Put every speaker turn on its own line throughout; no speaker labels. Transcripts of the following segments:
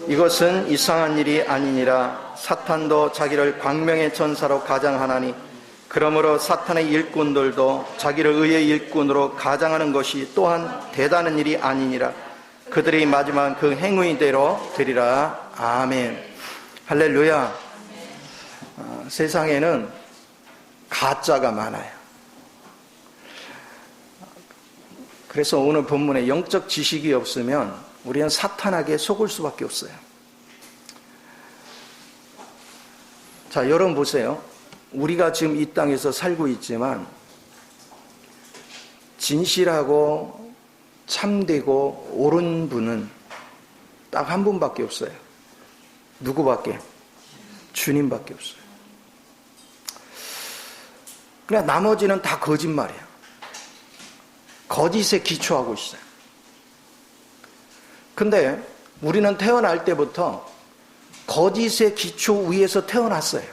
이것은 이상한 일이 아니니라. 사탄도 자기를 광명의 천사로 가장하나니 그러므로 사탄의 일꾼들도 자기를 의의 일꾼으로 가장하는 것이 또한 대단한 일이 아니니라. 그들이 마지막 그 행위대로 되리라. 아멘. 할렐루야. 세상에는 가짜가 많아요. 그래서 오늘 본문에 영적 지식이 없으면 우리는 사탄에게 속을 수밖에 없어요. 자, 여러분 보세요. 우리가 지금 이 땅에서 살고 있지만 진실하고 참되고 옳은 분은 딱 한 분밖에 없어요. 누구밖에? 주님밖에 없어요. 그냥 나머지는 다 거짓말이에요. 거짓에 기초하고 있어요. 근데 우리는 태어날 때부터 거짓의 기초 위에서 태어났어요.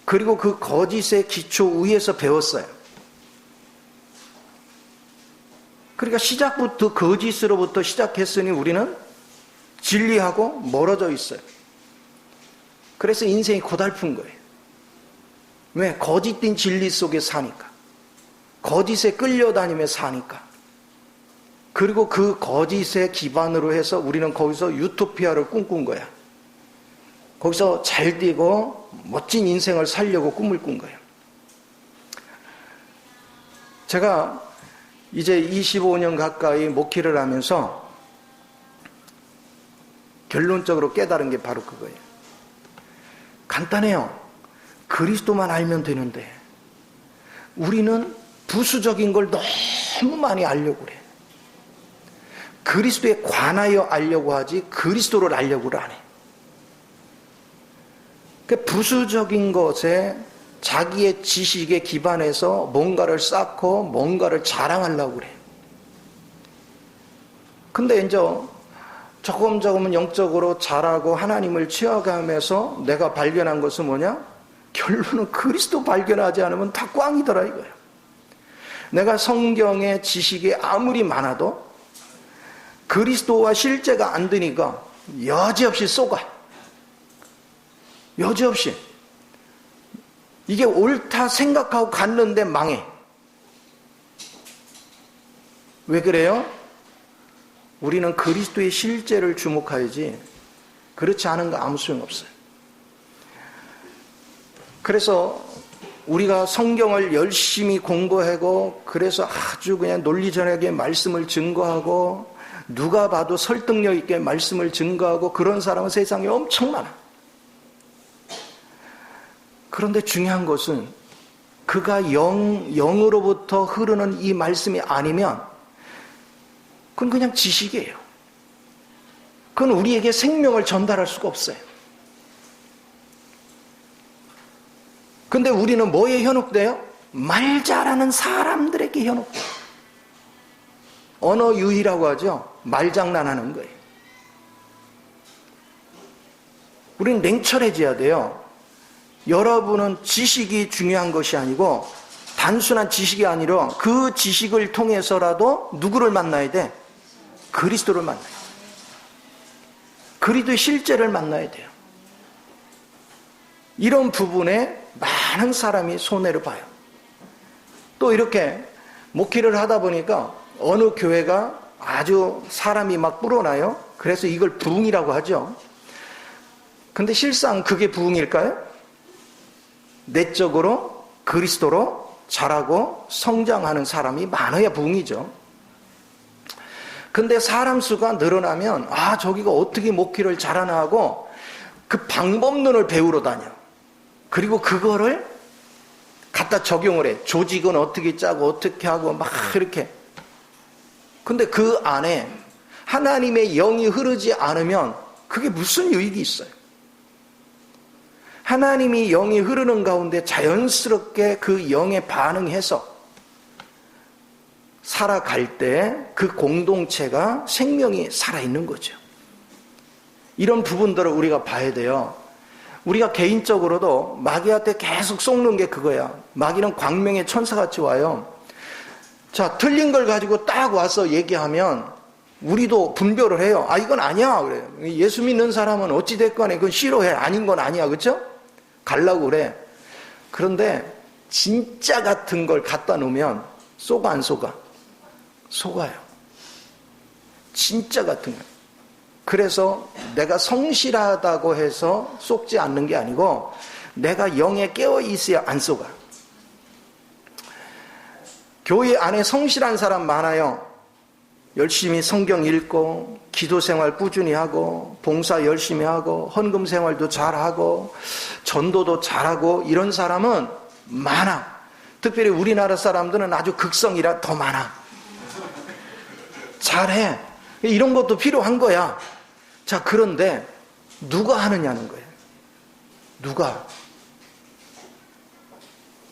그리고 그 거짓의 기초 위에서 배웠어요. 그러니까 시작부터 거짓으로부터 시작했으니 우리는 진리하고 멀어져 있어요. 그래서 인생이 고달픈 거예요. 왜? 거짓된 진리 속에 사니까. 거짓에 끌려다니며 사니까. 그리고 그 거짓의 기반으로 해서 우리는 거기서 유토피아를 꿈꾼 거야. 거기서 잘 되고 멋진 인생을 살려고 꿈을 꾼 거예요. 제가 이제 25년 가까이 목회를 하면서 결론적으로 깨달은 게 바로 그거예요. 간단해요. 그리스도만 알면 되는데 우리는 부수적인 걸 너무 많이 알려고 그래. 그리스도에 관하여 알려고 하지 그리스도를 알려고를 안 해. 그 부수적인 것에 자기의 지식에 기반해서 뭔가를 쌓고 뭔가를 자랑하려고 그래. 근데 이제 조금은 영적으로 자라고 하나님을 취해가면서 내가 발견한 것은 뭐냐? 결론은 그리스도 발견하지 않으면 다 꽝이더라 이거야. 내가 성경의 지식이 아무리 많아도 그리스도와 실제가 안 되니까 여지없이 쏘가. 여지없이. 이게 옳다 생각하고 갔는데 망해. 왜 그래요? 우리는 그리스도의 실제를 주목해야지 그렇지 않은 거 아무 소용없어요. 그래서 우리가 성경을 열심히 공부하고 그래서 아주 그냥 논리전하게 말씀을 증거하고 누가 봐도 설득력 있게 말씀을 증거하고 그런 사람은 세상에 엄청 많아. 그런데 중요한 것은 그가 영으로부터 흐르는 이 말씀이 아니면 그건 그냥 지식이에요. 그건 우리에게 생명을 전달할 수가 없어요. 근데 우리는 뭐에 현혹돼요? 말 잘하는 사람들에게 현혹돼요. 언어 유희라고 하죠. 말장난하는 거예요. 우리는 냉철해져야 돼요. 여러분은 지식이 중요한 것이 아니고 단순한 지식이 아니라 그 지식을 통해서라도 누구를 만나야 돼? 그리스도를 만나야 돼. 그리스도의 실제를 만나야 돼요. 이런 부분에 많은 사람이 손해를 봐요. 또 이렇게 목회를 하다 보니까 어느 교회가 아주 사람이 막 불어나요. 그래서 이걸 부흥이라고 하죠. 근데 실상 그게 부흥일까요? 내적으로 그리스도로 자라고 성장하는 사람이 많아야 부흥이죠. 근데 사람 수가 늘어나면 저기가 어떻게 목회를 잘하나 하고 그 방법론을 배우러 다녀. 그리고 그거를 갖다 적용을 해. 조직은 어떻게 짜고 어떻게 하고 막 이렇게. 근데 그 안에 하나님의 영이 흐르지 않으면 그게 무슨 유익이 있어요? 하나님이 영이 흐르는 가운데 자연스럽게 그 영에 반응해서 살아갈 때 그 공동체가 생명이 살아있는 거죠. 이런 부분들을 우리가 봐야 돼요. 우리가 개인적으로도 마귀한테 계속 속는 게 그거야. 마귀는 광명의 천사같이 와요. 자, 틀린 걸 가지고 딱 와서 얘기하면 우리도 분별을 해요. 아, 이건 아니야. 그래요. 예수 믿는 사람은 어찌됐건 그건 싫어해. 아닌 건 아니야. 그렇죠? 갈라고 그래. 그런데 진짜 같은 걸 갖다 놓으면 속아 안 속아? 속아요. 진짜 같은 거. 그래서 내가 성실하다고 해서 속지 않는 게 아니고 내가 영에 깨어 있어야 안 속아. 교회 안에 성실한 사람 많아요. 열심히 성경 읽고 기도 생활 꾸준히 하고 봉사 열심히 하고 헌금 생활도 잘하고 전도도 잘하고 이런 사람은 많아. 특별히 우리나라 사람들은 아주 극성이라 더 많아. 잘해. 이런 것도 필요한 거야. 자, 그런데 누가 하느냐는 거예요. 누가?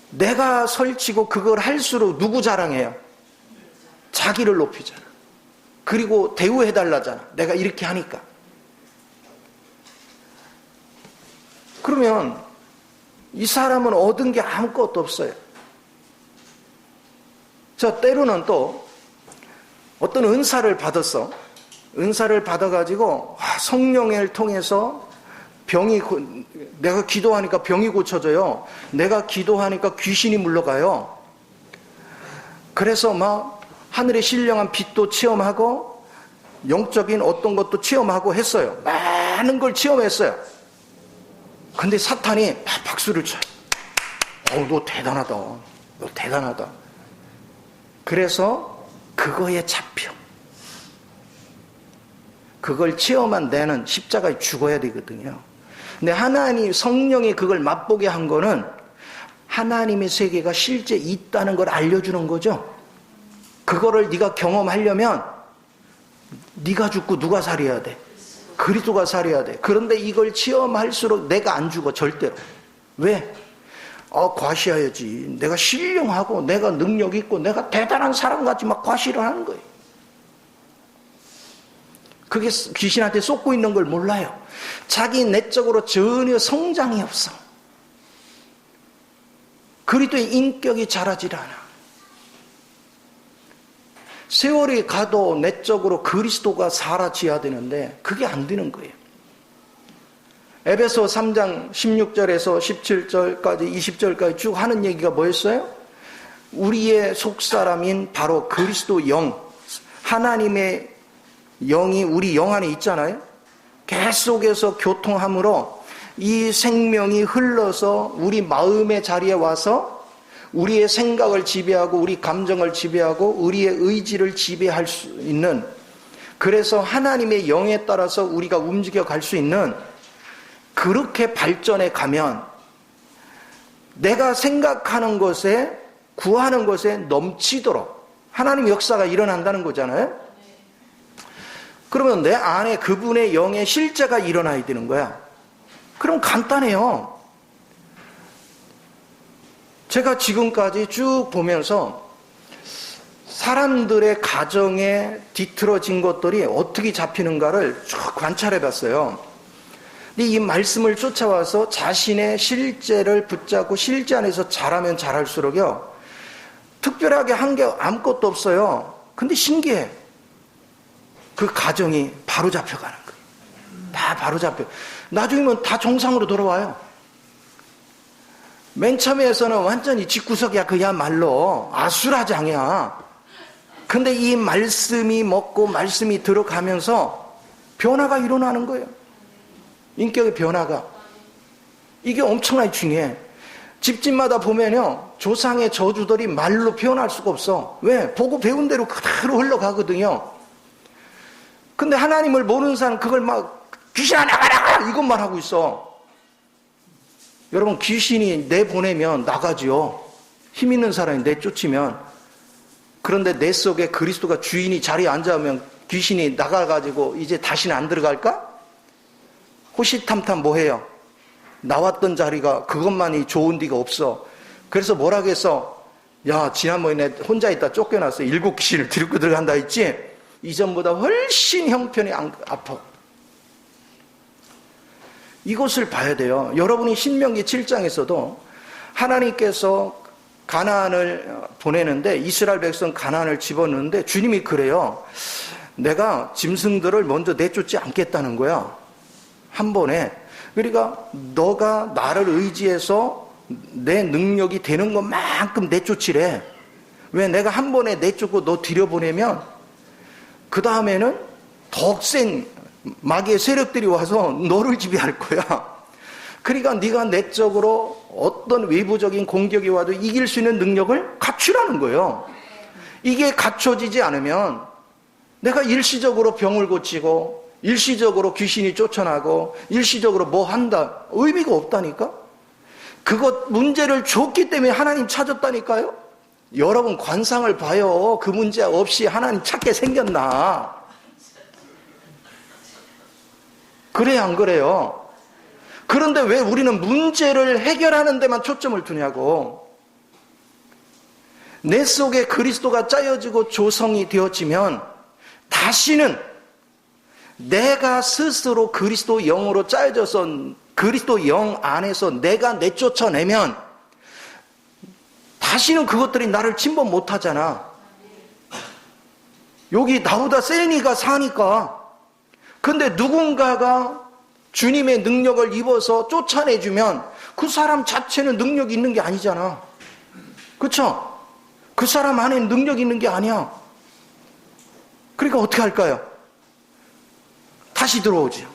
내가 설치고 그걸 할수록 누구 자랑해요? 자기를 높이잖아. 그리고 대우해달라잖아. 내가 이렇게 하니까. 그러면 이 사람은 얻은 게 아무것도 없어요. 자, 때로는 또 어떤 은사를 받았어. 은사를 받아가지고 성령을 통해서 내가 기도하니까 병이 고쳐져요. 내가 기도하니까 귀신이 물러가요. 그래서 막 하늘의 신령한 빛도 체험하고 영적인 어떤 것도 체험하고 했어요. 많은 걸 체험했어요. 근데 사탄이 박수를 쳐요. 너 대단하다. 너 대단하다. 그래서 그거에 잡혀. 그걸 체험한 내는 십자가에 죽어야 되거든요. 근데 하나님 성령이 그걸 맛보게 한 거는 하나님의 세계가 실제 있다는 걸 알려주는 거죠. 그거를 네가 경험하려면 네가 죽고 누가 살아야 돼? 그리스도가 살아야 돼. 그런데 이걸 체험할수록 내가 안 죽어 절대로. 왜? 과시해야지. 내가 신령하고 내가 능력 있고 내가 대단한 사람같이 막 과시를 하는 거예요. 그게 귀신한테 쏟고 있는 걸 몰라요. 자기 내적으로 전혀 성장이 없어. 그리스도의 인격이 자라질 않아. 세월이 가도 내적으로 그리스도가 사라져야 되는데 그게 안 되는 거예요. 에베소 3장 16절에서 17절까지 20절까지 쭉 하는 얘기가 뭐였어요? 우리의 속사람인 바로 그리스도 영, 하나님의 영이 우리 영 안에 있잖아요. 계속해서 교통함으로 이 생명이 흘러서 우리 마음의 자리에 와서 우리의 생각을 지배하고 우리 감정을 지배하고 우리의 의지를 지배할 수 있는, 그래서 하나님의 영에 따라서 우리가 움직여 갈 수 있는, 그렇게 발전해 가면 내가 생각하는 것에 구하는 것에 넘치도록 하나님의 역사가 일어난다는 거잖아요. 그러면 내 안에 그분의 영의 실제가 일어나야 되는 거야. 그럼 간단해요. 제가 지금까지 쭉 보면서 사람들의 가정에 뒤틀어진 것들이 어떻게 잡히는가를 쭉 관찰해 봤어요. 근데 이 말씀을 쫓아와서 자신의 실제를 붙잡고 실제 안에서 잘하면 잘할수록요, 특별하게 한 게 아무것도 없어요. 근데 신기해. 그 가정이 바로 잡혀가는 거예요. 다 바로 잡혀. 나중이면 다 정상으로 돌아와요. 맨 처음에서는 완전히 집구석이야. 그야말로 아수라장이야. 근데 이 말씀이 먹고 말씀이 들어가면서 변화가 일어나는 거예요. 인격의 변화가. 이게 엄청나게 중요해. 집집마다 보면요, 조상의 저주들이 말로 표현할 수가 없어. 왜? 보고 배운 대로 그대로 흘러가거든요. 근데 하나님을 모르는 사람은 그걸 막 귀신아 나가라 이것만 하고 있어. 여러분, 귀신이 내보내면 나가지요. 힘 있는 사람이 내쫓으면. 그런데 내 속에 그리스도가 주인이 자리에 앉아오면 귀신이 나가가지고 이제 다시는 안 들어갈까? 호시탐탐 뭐해요? 나왔던 자리가 그것만이 좋은 데가 없어. 그래서 뭐라겠어? 야, 지난번에 혼자 있다 쫓겨났어. 7 귀신을 들고 들어간다 했지? 이전보다 훨씬 형편이 아파. 이것을 봐야 돼요. 여러분이 신명기 7장에서도 하나님께서 가나안을 보내는데, 이스라엘 백성 가나안을 집어넣는데 주님이 그래요. 내가 짐승들을 먼저 내쫓지 않겠다는 거야. 한 번에. 그러니까 너가 나를 의지해서 내 능력이 되는 것만큼 내쫓으래. 왜? 내가 한 번에 내쫓고 너 들여보내면 그 다음에는 더 센 마귀의 세력들이 와서 너를 지배할 거야. 그러니까 네가 내적으로 어떤 외부적인 공격이 와도 이길 수 있는 능력을 갖추라는 거예요. 이게 갖춰지지 않으면 내가 일시적으로 병을 고치고 일시적으로 귀신이 쫓아나고 일시적으로 뭐 한다. 의미가 없다니까. 그것 문제를 줬기 때문에 하나님 찾았다니까요. 여러분 관상을 봐요. 그 문제 없이 하나님 찾게 생겼나. 그래야 안 그래요? 그런데 왜 우리는 문제를 해결하는 데만 초점을 두냐고. 내 속에 그리스도가 짜여지고 조성이 되어지면 다시는 내가 스스로 그리스도 영으로 짜여져서 그리스도 영 안에서 내가 내쫓아내면 다시는 그것들이 나를 침범 못하잖아. 여기 나보다 세니가 사니까. 근데 누군가가 주님의 능력을 입어서 쫓아내주면 그 사람 자체는 능력이 있는 게 아니잖아. 그렇죠? 그 사람 안에 능력이 있는 게 아니야. 그러니까 어떻게 할까요? 다시 들어오죠.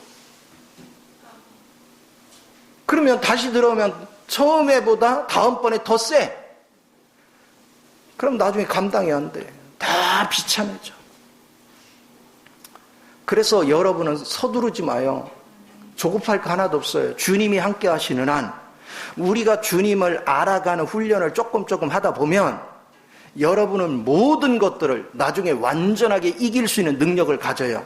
그러면 다시 들어오면 처음에보다 다음번에 더 세. 그럼 나중에 감당이 안 돼. 다 비참해져. 그래서 여러분은 서두르지 마요. 조급할 거 하나도 없어요. 주님이 함께 하시는 한 우리가 주님을 알아가는 훈련을 조금 하다 보면 여러분은 모든 것들을 나중에 완전하게 이길 수 있는 능력을 가져요.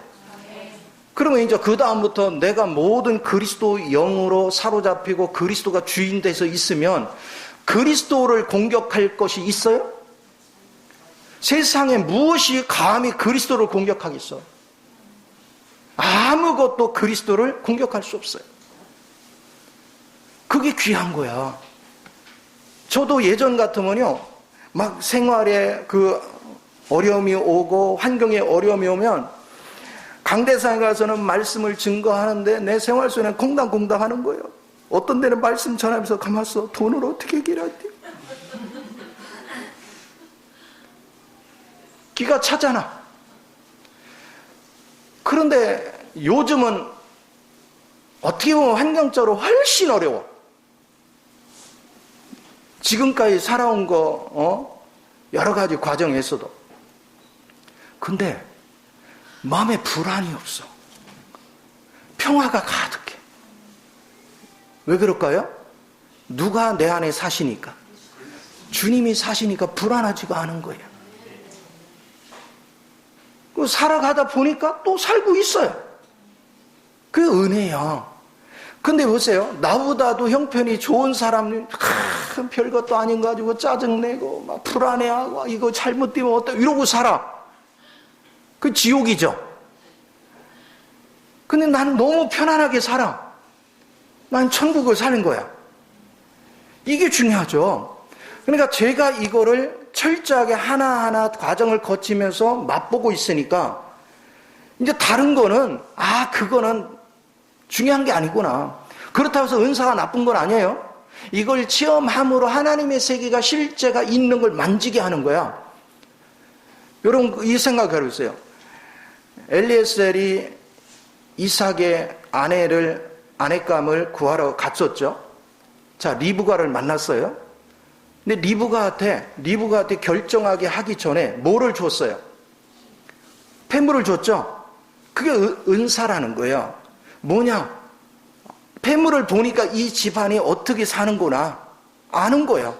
그러면 이제 그 다음부터 내가 모든 그리스도 영으로 사로잡히고 그리스도가 주인 돼서 있으면 그리스도를 공격할 것이 있어요? 세상에 무엇이 감히 그리스도를 공격하겠어? 아무것도 그리스도를 공격할 수 없어요. 그게 귀한 거야. 저도 예전 같으면요, 막 생활에 그 어려움이 오고 환경에 어려움이 오면 강대상에 가서는 말씀을 증거하는데 내 생활 속에는 콩당콩당 하는 거예요. 어떤 데는 말씀 전하면서 가만있어. 돈을 어떻게 길어야 돼? 기가 차잖아. 그런데 요즘은 어떻게 보면 환경적으로 훨씬 어려워. 지금까지 살아온 거 여러 가지 과정에서도. 근데 마음에 불안이 없어. 평화가 가득해. 왜 그럴까요? 누가 내 안에 사시니까. 주님이 사시니까 불안하지가 않은 거예요. 살아가다 보니까 또 살고 있어요. 그게 은혜야. 근데 보세요. 나보다도 형편이 좋은 사람이 별것도 아닌 거 가지고 짜증내고 막 불안해하고 이거 잘못되면 어때 이러고 살아. 그 지옥이죠. 근데 나는 너무 편안하게 살아. 난 천국을 사는 거야. 이게 중요하죠. 그러니까 제가 이거를 철저하게 하나하나 과정을 거치면서 맛보고 있으니까 이제 다른 거는 그거는 중요한 게 아니구나. 그렇다고 해서 은사가 나쁜 건 아니에요. 이걸 체험함으로 하나님의 세계가 실제가 있는 걸 만지게 하는 거야. 여러분 이 생각 해보세요. 엘리에셀이 이삭의 아내감을 구하러 갔었죠. 자, 리브가를 만났어요. 근데 리브가한테 결정하게 하기 전에 뭐를 줬어요? 폐물을 줬죠. 그게 은사라는 거예요. 뭐냐? 폐물을 보니까 이 집안이 어떻게 사는구나 아는 거예요.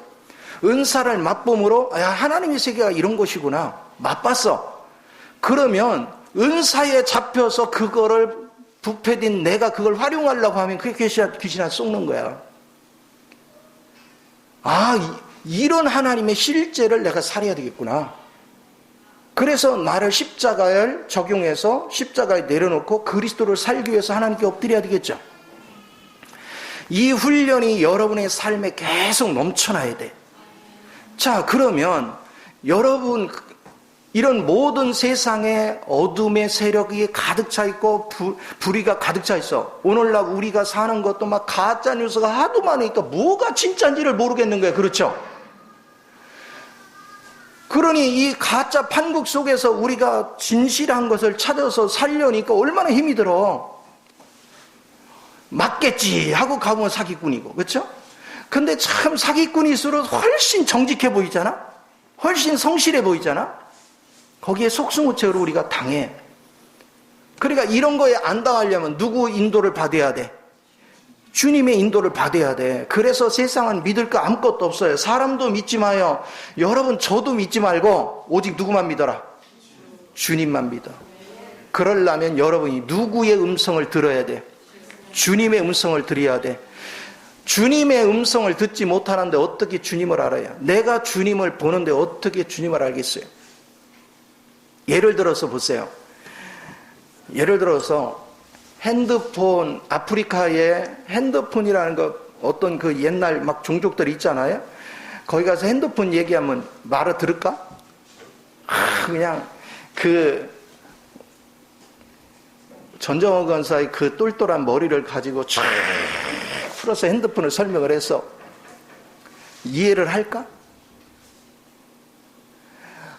은사를 맛봄으로 하나님의 세계가 이런 것이구나 맛봤어. 그러면 은사에 잡혀서 그거를 부패된 내가 그걸 활용하려고 하면 그게 귀신한테 속는 거야. 이런 하나님의 실제를 내가 살아야 되겠구나. 그래서 나를 십자가에 적용해서 십자가에 내려놓고 그리스도를 살기 위해서 하나님께 엎드려야 되겠죠. 이 훈련이 여러분의 삶에 계속 넘쳐나야 돼. 자, 그러면 여러분 이런 모든 세상에 어둠의 세력이 가득 차 있고 불의가 가득 차 있어. 오늘날 우리가 사는 것도 막 가짜 뉴스가 하도 많으니까 뭐가 진짜인지를 모르겠는 거예요. 그렇죠? 그러니 이 가짜 판국 속에서 우리가 진실한 것을 찾아서 살려니까 얼마나 힘이 들어. 맞겠지 하고 가보면 사기꾼이고, 그렇죠? 근데 참 사기꾼일수록 훨씬 정직해 보이잖아? 훨씬 성실해 보이잖아? 거기에 속수무책으로 우리가 당해. 그러니까 이런 거에 안 당하려면 누구 인도를 받아야 돼? 주님의 인도를 받아야 돼. 그래서 세상은 믿을 거 아무것도 없어요. 사람도 믿지 마요. 여러분 저도 믿지 말고 오직 누구만 믿어라? 주님만 믿어. 그러려면 여러분이 누구의 음성을 들어야 돼? 주님의 음성을 들어야 돼. 주님의 음성을 듣지 못하는데 어떻게 주님을 알아요? 내가 주님을 보는데 어떻게 주님을 알겠어요? 예를 들어서 보세요. 예를 들어서 핸드폰, 아프리카에 핸드폰이라는 거 어떤 그 옛날 막 종족들 있잖아요. 거기 가서 핸드폰 얘기하면 말을 들을까? 그냥 그 전정호 권사의 그 똘똘한 머리를 가지고 쫙 풀어서 핸드폰을 설명을 해서 이해를 할까?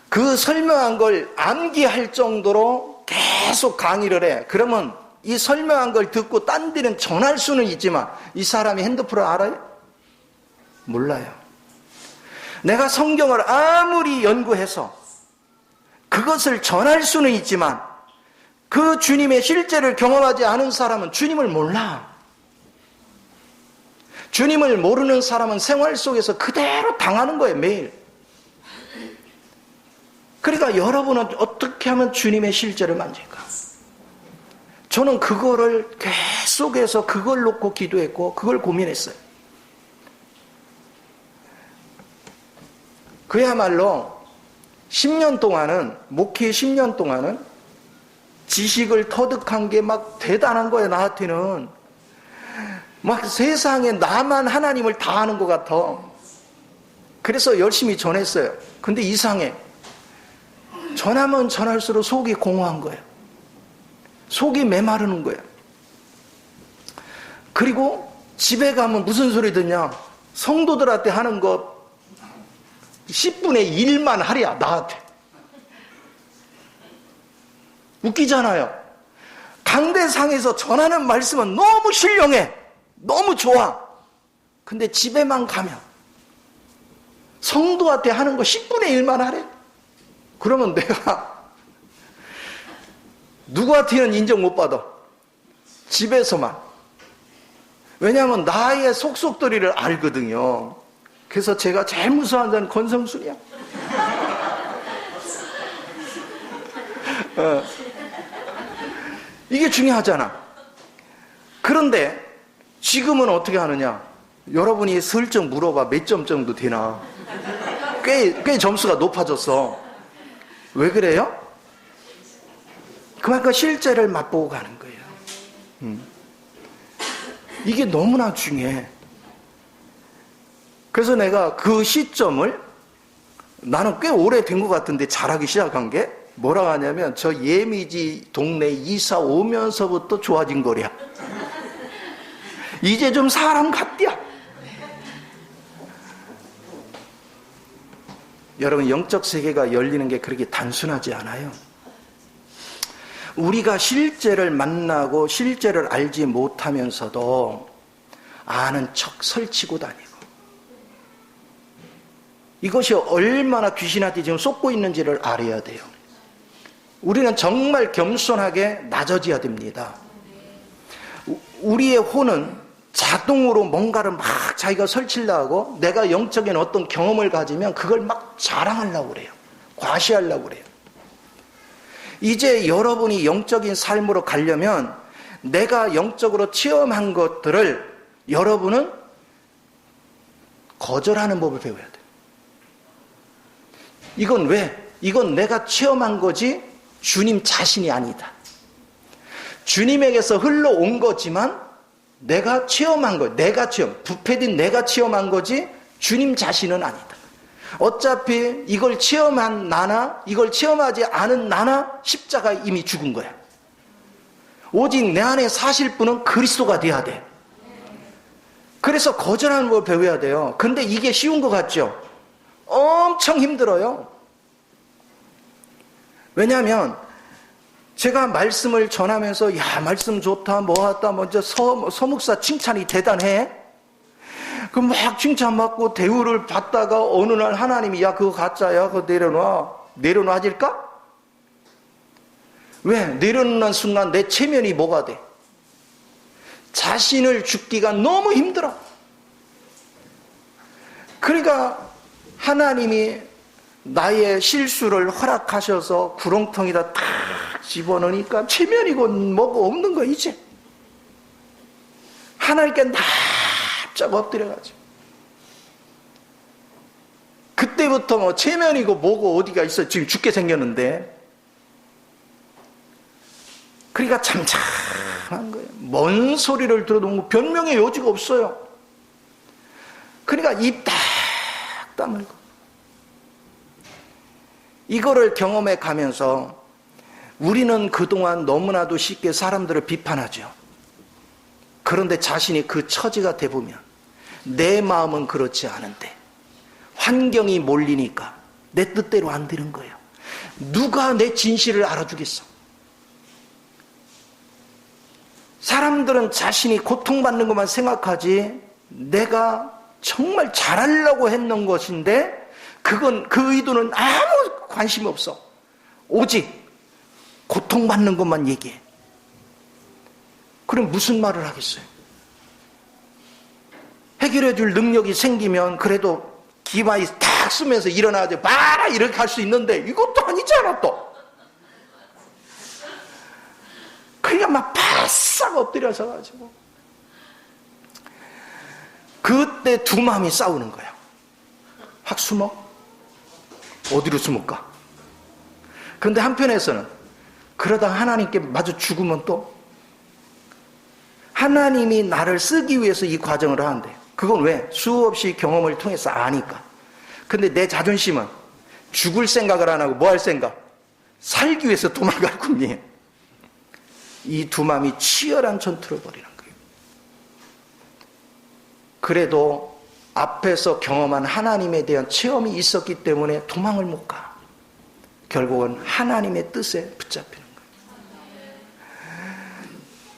그 설명한 걸 암기할 정도로 계속 강의를 해. 그러면 이 설명한 걸 듣고 딴 데는 전할 수는 있지만 이 사람이 핸드폰을 알아요? 몰라요. 내가 성경을 아무리 연구해서 그것을 전할 수는 있지만 그 주님의 실제를 경험하지 않은 사람은 주님을 몰라. 주님을 모르는 사람은 생활 속에서 그대로 당하는 거예요, 매일. 그러니까 여러분은 어떻게 하면 주님의 실제를 만질까? 저는 그거를 계속해서 그걸 놓고 기도했고 그걸 고민했어요. 그야말로 10년 동안은, 목회 10년 동안은 지식을 터득한 게 막 대단한 거예요, 나한테는. 막 세상에 나만 하나님을 다 아는 것 같아. 그래서 열심히 전했어요. 근데 이상해. 전하면 전할수록 속이 공허한 거예요. 속이 메마르는 거예요. 그리고 집에 가면 무슨 소리 듣냐? 성도들한테 하는 거 10분의 1만 하랴, 나한테. 웃기잖아요. 강대상에서 전하는 말씀은 너무 신령해. 너무 좋아. 근데 집에만 가면 성도한테 하는 거 10분의 1만 하래. 그러면 내가 누구한테는 인정 못 받아. 집에서만. 왜냐하면 나의 속속들이를 알거든요. 그래서 제가 제일 무서워하는 자는 권성술이야. 이게 중요하잖아. 그런데 지금은 어떻게 하느냐? 여러분이 슬쩍 물어봐. 몇 점 정도 되나? 꽤 점수가 높아졌어. 왜 그래요? 그만큼 실제를 맛보고 가는 거예요. 이게 너무나 중요해. 그래서 내가 그 시점을, 나는 꽤 오래된 것 같은데 잘하기 시작한 게 뭐라고 하냐면, 저 예미지 동네 이사 오면서부터 좋아진 거야. 이제 좀 사람 같디야. 여러분, 영적 세계가 열리는 게 그렇게 단순하지 않아요. 우리가 실제를 만나고 실제를 알지 못하면서도 아는 척 설치고 다니고, 이것이 얼마나 귀신한테 지금 쏟고 있는지를 알아야 돼요. 우리는 정말 겸손하게 낮아져야 됩니다. 우리의 혼은 자동으로 뭔가를 막 자기가 설치려고 하고, 내가 영적인 어떤 경험을 가지면 그걸 막 자랑하려고 그래요. 과시하려고 그래요. 이제 여러분이 영적인 삶으로 가려면 내가 영적으로 체험한 것들을 여러분은 거절하는 법을 배워야 돼요. 이건 왜? 이건 내가 체험한 거지 주님 자신이 아니다. 주님에게서 흘러온 거지만 내가 체험한 거, 부패된 내가 체험한 거지 주님 자신은 아니다. 어차피 이걸 체험한 나나 이걸 체험하지 않은 나나 십자가 이미 죽은 거야. 오직 내 안에 사실 분은 그리스도가 돼야 돼. 그래서 거절하는 걸 배워야 돼요. 근데 이게 쉬운 것 같죠? 엄청 힘들어요. 왜냐하면 제가 말씀을 전하면서 야 말씀 좋다 뭐하다 먼저 서목사 칭찬이 대단해. 그럼 막 칭찬받고 대우를 받다가 어느 날 하나님이 야 그거 가짜야 그거 내려놔질까? 왜? 내려놓는 순간 내 체면이 뭐가 돼? 자신을 죽기가 너무 힘들어. 그러니까 하나님이 나의 실수를 허락하셔서 구렁텅이다 탁 집어넣으니까 체면이고 뭐고 없는 거 이제. 하나님께 납작 엎드려가지고. 그때부터 뭐 체면이고 뭐고 어디가 있어. 지금 죽게 생겼는데. 그러니까 잠잠한 거예요. 뭔 소리를 들어도 뭐 변명의 여지가 없어요. 그러니까 입 딱 다물고. 이거를 경험해 가면서 우리는 그동안 너무나도 쉽게 사람들을 비판하죠. 그런데 자신이 그 처지가 돼보면 내 마음은 그렇지 않은데 환경이 몰리니까 내 뜻대로 안 되는 거예요. 누가 내 진실을 알아주겠어? 사람들은 자신이 고통받는 것만 생각하지 내가 정말 잘하려고 했는 것인데 그건 그 의도는 아무 관심 없어. 오직 고통받는 것만 얘기해. 그럼 무슨 말을 하겠어요? 해결해 줄 능력이 생기면 그래도 기마이 탁 쓰면서 일어나야 봐라 이렇게 할 수 있는데 이것도 아니잖아 또. 그러니까 막 바싹 엎드려서 가지고 그때 두 마음이 싸우는 거야. 확 숨어? 어디로 숨을까? 그런데 한편에서는 그러다 하나님께 마주 죽으면 또 하나님이 나를 쓰기 위해서 이 과정을 하는데 그건 왜? 수없이 경험을 통해서 아니까. 근데 내 자존심은 죽을 생각을 안 하고 뭐 할 생각? 살기 위해서 도망갈 꿈이에요. 이 두 마음이 치열한 전투를 벌이는 거예요. 그래도 앞에서 경험한 하나님에 대한 체험이 있었기 때문에 도망을 못 가. 결국은 하나님의 뜻에 붙잡히는 거예요.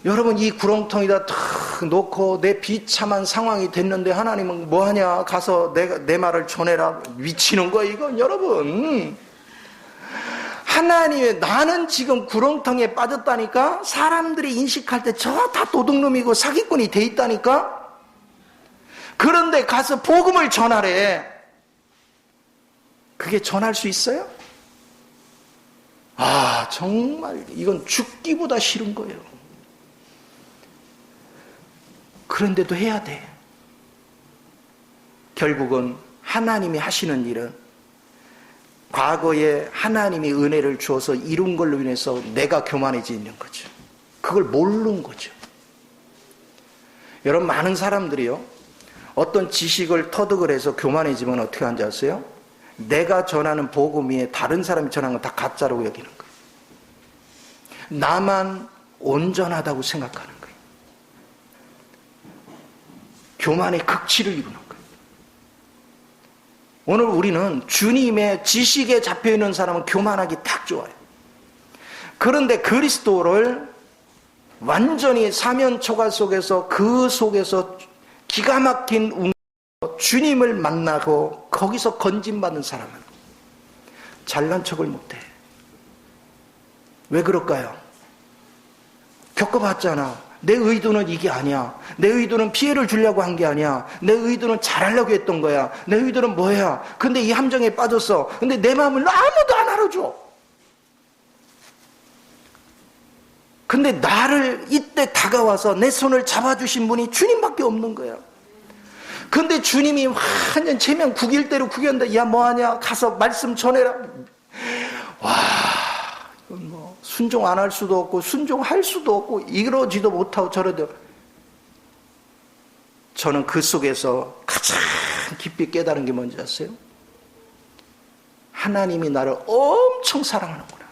여러분 이 구렁텅이다 탁 놓고 내 비참한 상황이 됐는데 하나님은 뭐하냐 가서 내 말을 전해라. 미치는 거예요 이건 여러분. 하나님의 나는 지금 구렁텅이에 빠졌다니까. 사람들이 인식할 때 저 다 도둑놈이고 사기꾼이 돼 있다니까. 그런데 가서 복음을 전하래. 그게 전할 수 있어요? 아 정말 이건 죽기보다 싫은 거예요. 그런데도 해야 돼. 결국은 하나님이 하시는 일은 과거에 하나님이 은혜를 주어서 이룬 걸로 인해서 내가 교만해지는 거죠. 그걸 모르는 거죠. 여러분 많은 사람들이요 어떤 지식을 터득을 해서 교만해지면 어떻게 하는지 아세요? 내가 전하는 복음 위에 다른 사람이 전하는 건 다 가짜라고 여기는 거예요. 나만 온전하다고 생각하는 거예요. 교만의 극치를 이루는 거예요. 오늘 우리는 주님의 지식에 잡혀있는 사람은 교만하기 딱 좋아요. 그런데 그리스도를 완전히 사면초가 속에서 그 속에서 기가 막힌 주님을 만나고 거기서 건진받는 사람은 잘난 척을 못해. 왜 그럴까요? 겪어봤잖아. 내 의도는 이게 아니야. 내 의도는 피해를 주려고 한 게 아니야. 내 의도는 잘하려고 했던 거야. 내 의도는 뭐야? 근데 이 함정에 빠졌어. 근데 내 마음을 아무도 안 알아줘. 근데 나를 이때 다가와서 내 손을 잡아주신 분이 주님밖에 없는 거야. 근데 주님이 완전 체면 구길대로 구겼는데 야 뭐하냐? 가서 말씀 전해라. 와 뭐 순종 안 할 수도 없고 순종할 수도 없고 이러지도 못하고 저러도. 저는 그 속에서 가장 깊이 깨달은 게 뭔지 아세요? 하나님이 나를 엄청 사랑하는구나.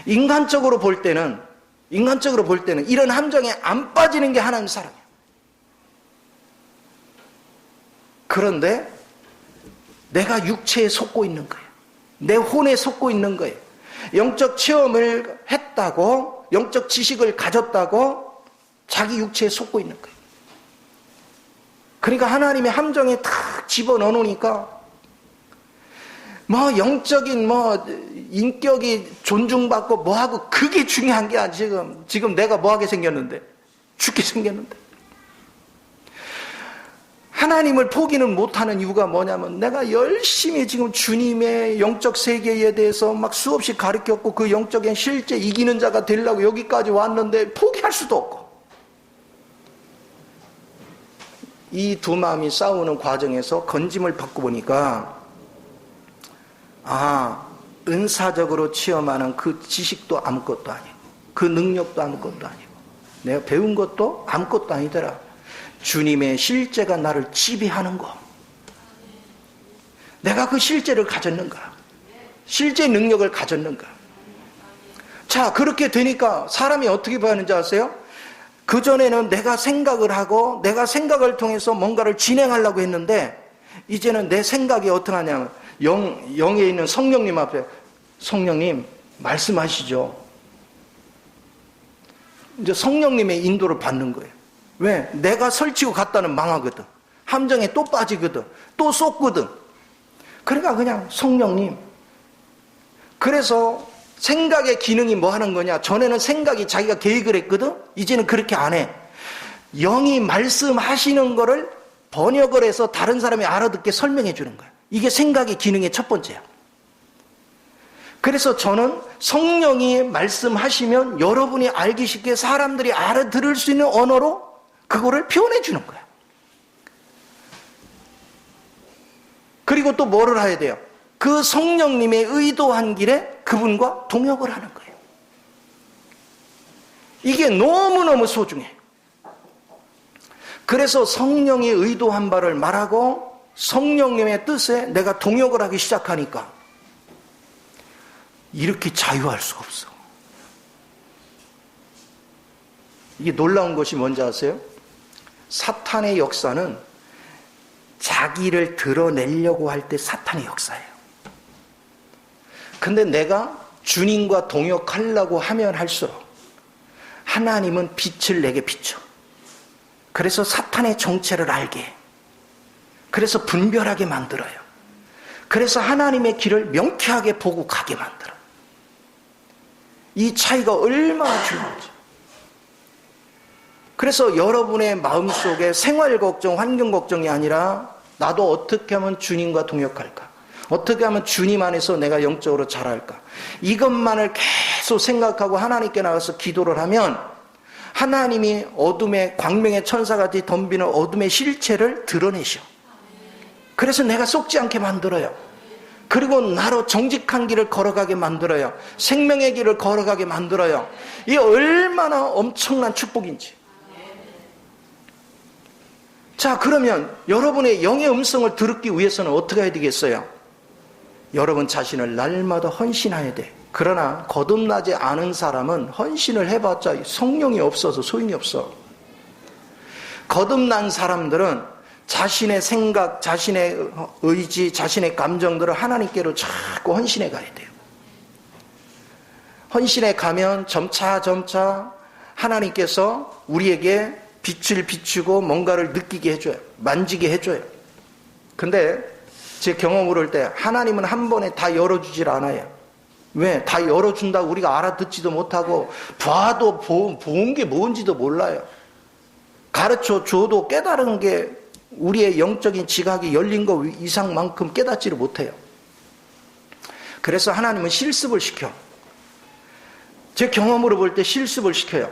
인간적으로 볼 때는 이런 함정에 안 빠지는 게 하나님 사랑이에요. 그런데 내가 육체에 속고 있는 거예요. 내 혼에 속고 있는 거예요. 영적 체험을 했다고, 영적 지식을 가졌다고 자기 육체에 속고 있는 거예요. 그러니까 하나님의 함정에 탁 집어넣으니까 영적인 인격이 존중받고 뭐하고 그게 중요한 게 아니야. 지금 내가 뭐하게 생겼는데, 죽게 생겼는데. 하나님을 포기는 못하는 이유가 뭐냐면 내가 열심히 지금 주님의 영적 세계에 대해서 막 수없이 가르쳤고 그 영적인 실제 이기는 자가 되려고 여기까지 왔는데 포기할 수도 없고, 이 두 마음이 싸우는 과정에서 건짐을 받고 보니까 은사적으로 체험하는 그 지식도 아무것도 아니고 그 능력도 아무것도 아니고 내가 배운 것도 아무것도 아니더라. 주님의 실제가 나를 지배하는 거. 내가 그 실제를 가졌는가? 실제 능력을 가졌는가? 자, 그렇게 되니까 사람이 어떻게 봐야하는지 아세요? 그전에는 내가 생각을 하고 내가 생각을 통해서 뭔가를 진행하려고 했는데 이제는 내 생각이 어떻게 하냐면 영에 있는 성령님 앞에 성령님 말씀하시죠. 이제 성령님의 인도를 받는 거예요. 왜? 내가 설치고 갔다는 망하거든. 함정에 또 빠지거든. 또 쏟거든. 그러니까 그냥 성령님. 그래서 생각의 기능이 뭐 하는 거냐? 전에는 생각이 자기가 계획을 했거든. 이제는 그렇게 안 해. 영이 말씀하시는 거를 번역을 해서 다른 사람이 알아듣게 설명해 주는 거야. 이게 생각의 기능의 첫 번째야. 그래서 저는 성령이 말씀하시면 여러분이 알기 쉽게 사람들이 알아들을 수 있는 언어로 그거를 표현해 주는 거야. 그리고 또 뭐를 해야 돼요? 그 성령님의 의도한 길에 그분과 동역을 하는 거예요. 이게 너무너무 소중해. 그래서 성령이 의도한 바를 말하고 성령님의 뜻에 내가 동역을 하기 시작하니까 이렇게 자유할 수가 없어. 이게 놀라운 것이 뭔지 아세요? 사탄의 역사는 자기를 드러내려고 할 때 사탄의 역사예요. 근데 내가 주님과 동역하려고 하면 할수록 하나님은 빛을 내게 비춰. 그래서 사탄의 정체를 알게 해. 그래서 분별하게 만들어요. 그래서 하나님의 길을 명쾌하게 보고 가게 만들어. 이 차이가 얼마나 중요한지. 그래서 여러분의 마음속에 생활 걱정, 환경 걱정이 아니라 나도 어떻게 하면 주님과 동역할까? 어떻게 하면 주님 안에서 내가 영적으로 자랄까? 이것만을 계속 생각하고 하나님께 나가서 기도를 하면 하나님이 어둠의 광명의 천사같이 덤비는 어둠의 실체를 드러내셔. 그래서 내가 속지 않게 만들어요. 그리고 나로 정직한 길을 걸어가게 만들어요. 생명의 길을 걸어가게 만들어요. 이게 얼마나 엄청난 축복인지. 자, 그러면 여러분의 영의 음성을 들었기 위해서는 어떻게 해야 되겠어요? 여러분 자신을 날마다 헌신해야 돼. 그러나 거듭나지 않은 사람은 헌신을 해봤자 성령이 없어서 소용이 없어. 거듭난 사람들은 자신의 생각, 자신의 의지, 자신의 감정들을 하나님께로 자꾸 헌신해 가야 돼요. 헌신해 가면 점차 하나님께서 우리에게 빛을 비추고 뭔가를 느끼게 해줘요. 만지게 해줘요. 근데 제 경험으로 할 때 하나님은 한 번에 다 열어주질 않아요. 왜? 다 열어준다고 우리가 알아듣지도 못하고 봐도 본 게 뭔지도 몰라요. 가르쳐 줘도 깨달은 게 우리의 영적인 지각이 열린 거 이상만큼 깨닫지를 못해요. 그래서 하나님은 실습을 시켜. 제 경험으로 볼 때 실습을 시켜요.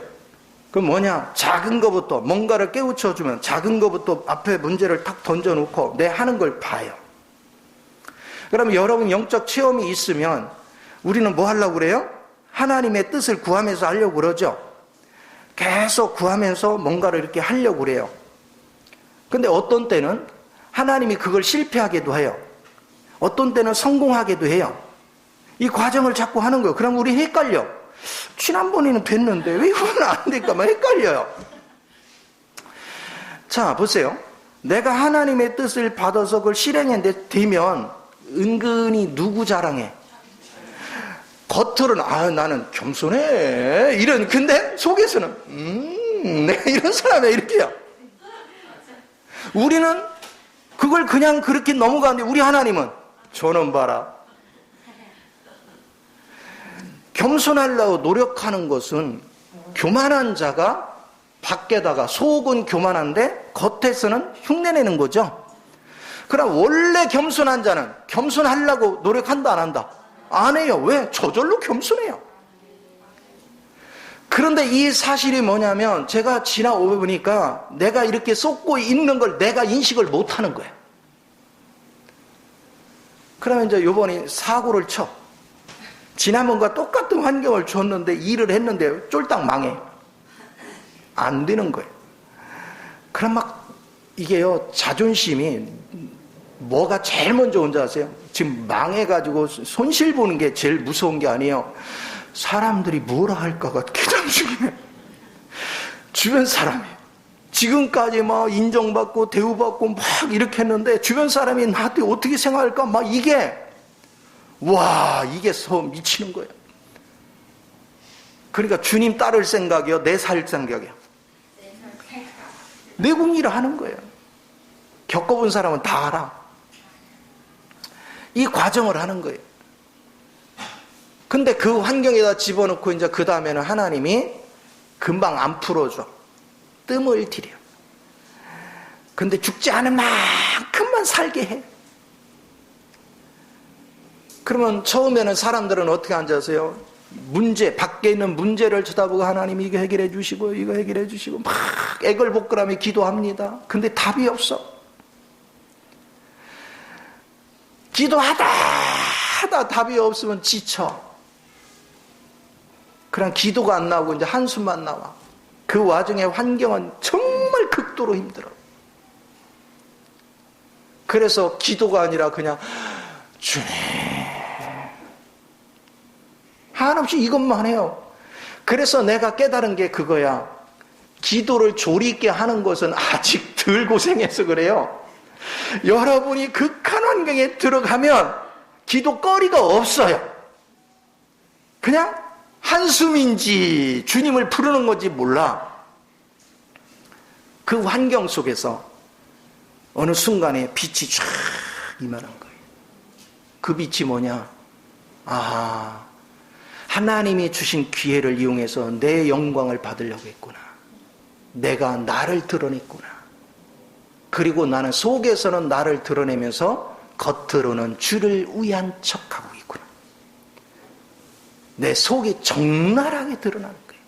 그럼 뭐냐? 작은 거부터 뭔가를 깨우쳐주면 작은 거부터 앞에 문제를 탁 던져놓고 내 하는 걸 봐요. 그러면 여러분 영적 체험이 있으면 우리는 뭐 하려고 그래요? 하나님의 뜻을 구하면서 하려고 그러죠. 계속 구하면서 뭔가를 이렇게 하려고 그래요. 근데 어떤 때는 하나님이 그걸 실패하게도 해요. 어떤 때는 성공하게도 해요. 이 과정을 자꾸 하는 거예요. 그럼 우리 헷갈려. 지난번에는 됐는데 왜 이번엔 안 될까 막 헷갈려요. 자, 보세요. 내가 하나님의 뜻을 받아서 그걸 실행했는데 되면 은근히 누구 자랑해? 겉으로는 나는 겸손해 이런, 근데 속에서는 내가 이런 사람이야 이렇게요. 우리는 그걸 그냥 그렇게 넘어가는데 우리 하나님은 저놈 봐라. 겸손하려고 노력하는 것은 교만한 자가 밖에다가 속은 교만한데 겉에서는 흉내내는 거죠. 그럼 원래 겸손한 자는 겸손하려고 노력한다 안 한다? 안 해요. 왜? 저절로 겸손해요. 그런데 이 사실이 뭐냐면 제가 지나오보니까 내가 이렇게 쏟고 있는 걸 내가 인식을 못하는 거예요. 그러면 이제 요번에 사고를 쳐. 지난번과 똑같은 환경을 줬는데 일을 했는데 쫄딱 망해. 안 되는 거예요. 그럼 막 이게요, 자존심이 뭐가 제일 먼저 온 줄 아세요? 지금 망해가지고 손실 보는 게 제일 무서운 게 아니에요. 사람들이 뭐라 할까가 가장 중요해요. 주변 사람이 지금까지 막 인정받고 대우받고 막 이렇게 했는데 주변 사람이 나한테 어떻게 생각할까 막 이게 미치는 거예요. 그러니까 주님 따를 생각이요, 내 살 생각이요. 내 궁리를 하는 거예요. 겪어본 사람은 다 알아. 이 과정을 하는 거예요. 근데 그 환경에다 집어넣고 이제 그 다음에는 하나님이 금방 안 풀어줘. 뜸을 들여. 근데 죽지 않은 만큼만 살게 해. 그러면 처음에는 사람들은 어떻게 앉아서요? 밖에 있는 문제를 쳐다보고 하나님 이거 해결해 주시고 이거 해결해 주시고 막 애걸복걸하며 기도합니다. 근데 답이 없어. 기도하다 답이 없으면 지쳐. 그냥 기도가 안 나오고 이제 한숨만 나와. 그 와중에 환경은 정말 극도로 힘들어. 그래서 기도가 아니라 그냥 주님 한없이 이것만 해요. 그래서 내가 깨달은 게 그거야. 기도를 조리 있게 하는 것은 아직 덜 고생해서 그래요. 여러분이 극한 환경에 들어가면 기도거리가 없어요. 그냥 한숨인지 주님을 부르는 건지 몰라. 그 환경 속에서 어느 순간에 빛이 쫙 임하는 거예요. 그 빛이 뭐냐? 하나님이 주신 기회를 이용해서 내 영광을 받으려고 했구나. 내가 나를 드러냈구나. 그리고 나는 속에서는 나를 드러내면서 겉으로는 주를 위한 척하고 있구나. 내 속이 적나라하게 드러나는 거예요.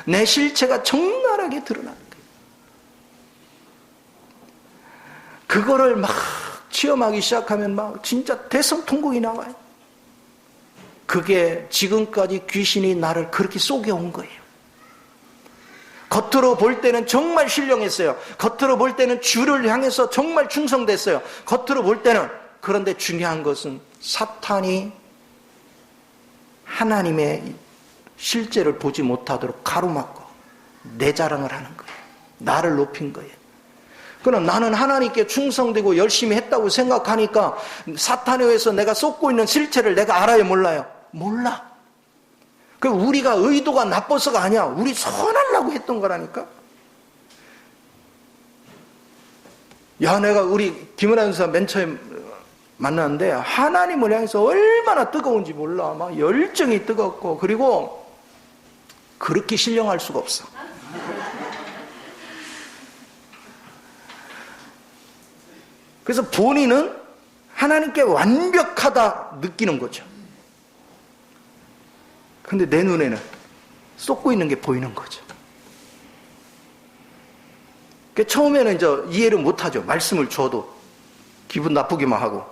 내 실체가 적나라하게 드러나는 거예요. 그거를 막 체험하기 시작하면 막 진짜 대성통곡이 나와요. 그게 지금까지 귀신이 나를 그렇게 속여온 거예요. 겉으로 볼 때는 정말 신령했어요. 겉으로 볼 때는 주를 향해서 정말 충성됐어요. 겉으로 볼 때는. 그런데 중요한 것은 사탄이 하나님의 실제를 보지 못하도록 가로막고 내 자랑을 하는 거예요. 나를 높인 거예요. 그럼 나는 하나님께 충성되고 열심히 했다고 생각하니까 사탄에 의해서 내가 쏟고 있는 실체를 내가 알아요, 몰라요? 몰라. 그 우리가 의도가 나빠서가 아니야. 우리 선하려고 했던 거라니까. 내가 우리 김은하 선사 맨 처음 만났는데 하나님을 향해서 얼마나 뜨거운지 몰라. 막 열정이 뜨겁고, 그리고 그렇게 신령할 수가 없어. 그래서 본인은 하나님께 완벽하다 느끼는 거죠. 근데 내 눈에는 쏟고 있는 게 보이는 거죠. 처음에는 이제 이해를 못하죠. 말씀을 줘도 기분 나쁘기만 하고.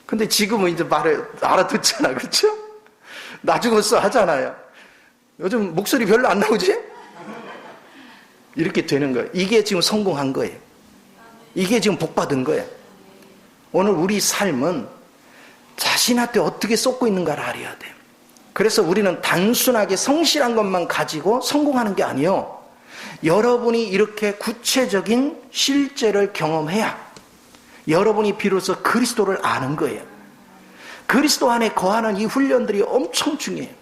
근데 지금은 이제 말을 알아듣잖아, 그렇죠? 나중에서 하잖아요. 요즘 목소리 별로 안 나오지? 이렇게 되는 거예요. 이게 지금 성공한 거예요. 이게 지금 복 받은 거예요. 오늘 우리 삶은 자신한테 어떻게 쏟고 있는가를 알아야 돼요. 그래서 우리는 단순하게 성실한 것만 가지고 성공하는 게 아니에요. 여러분이 이렇게 구체적인 실제를 경험해야 여러분이 비로소 그리스도를 아는 거예요. 그리스도 안에 거하는 이 훈련들이 엄청 중요해요.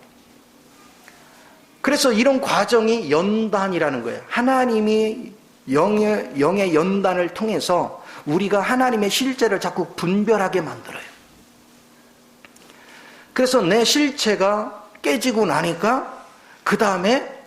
그래서 이런 과정이 연단이라는 거예요. 하나님이 영의 연단을 통해서 우리가 하나님의 실제를 자꾸 분별하게 만들어요. 그래서 내 실체가 깨지고 나니까 그 다음에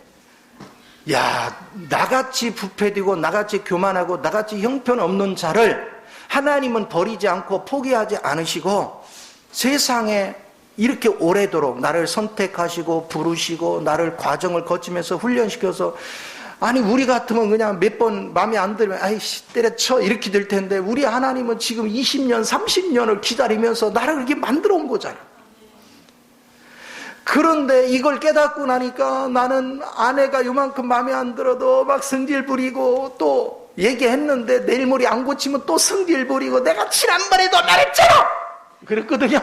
나같이 부패되고 나같이 교만하고 나같이 형편없는 자를 하나님은 버리지 않고 포기하지 않으시고 세상에 이렇게 오래도록 나를 선택하시고 부르시고 나를 과정을 거치면서 훈련시켜서, 아니 우리 같으면 그냥 몇 번 마음에 안 들면 아이씨 때려쳐 이렇게 될 텐데, 우리 하나님은 지금 20년 30년을 기다리면서 나를 그렇게 만들어 온 거잖아. 그런데 이걸 깨닫고 나니까 나는 아내가 요만큼 마음에 안 들어도 막 성질 부리고, 또 얘기했는데 내일 모레 안 고치면 또 성질 부리고, 내가 지난번에도 말했잖아 그랬거든요.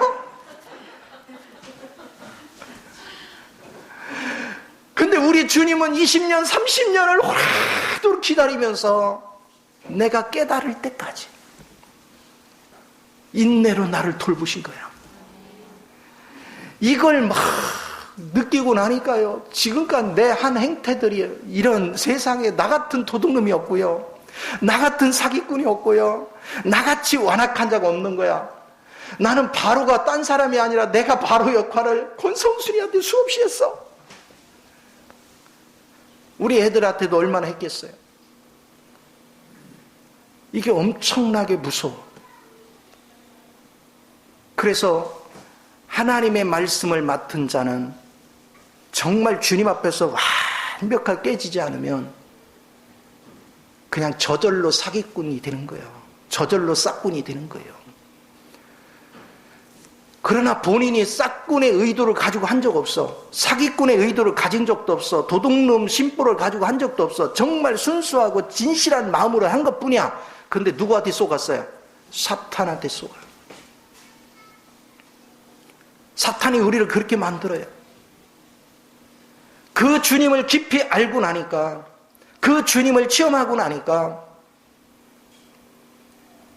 근데 우리 주님은 20년 30년을 오래도록 기다리면서 내가 깨달을 때까지 인내로 나를 돌보신 거야. 이걸 막 느끼고 나니까요, 지금까지 내 한 행태들이 이런 세상에 나 같은 도둑놈이 없고요, 나 같은 사기꾼이 없고요, 나같이 완악한 자가 없는 거야. 나는 바로가 딴 사람이 아니라 내가 바로 역할을 권성순이한테 수없이 했어. 우리 애들한테도 얼마나 했겠어요. 이게 엄청나게 무서워. 그래서 하나님의 말씀을 맡은 자는 정말 주님 앞에서 완벽하게 깨지지 않으면 그냥 저절로 사기꾼이 되는 거예요. 저절로 싹꾼이 되는 거예요. 그러나 본인이 싹꾼의 의도를 가지고 한 적 없어. 사기꾼의 의도를 가진 적도 없어. 도둑놈 심보를 가지고 한 적도 없어. 정말 순수하고 진실한 마음으로 한 것뿐이야. 그런데 누구한테 속았어요? 사탄한테 속아요. 사탄이 우리를 그렇게 만들어요. 그 주님을 깊이 알고 나니까, 그 주님을 체험하고 나니까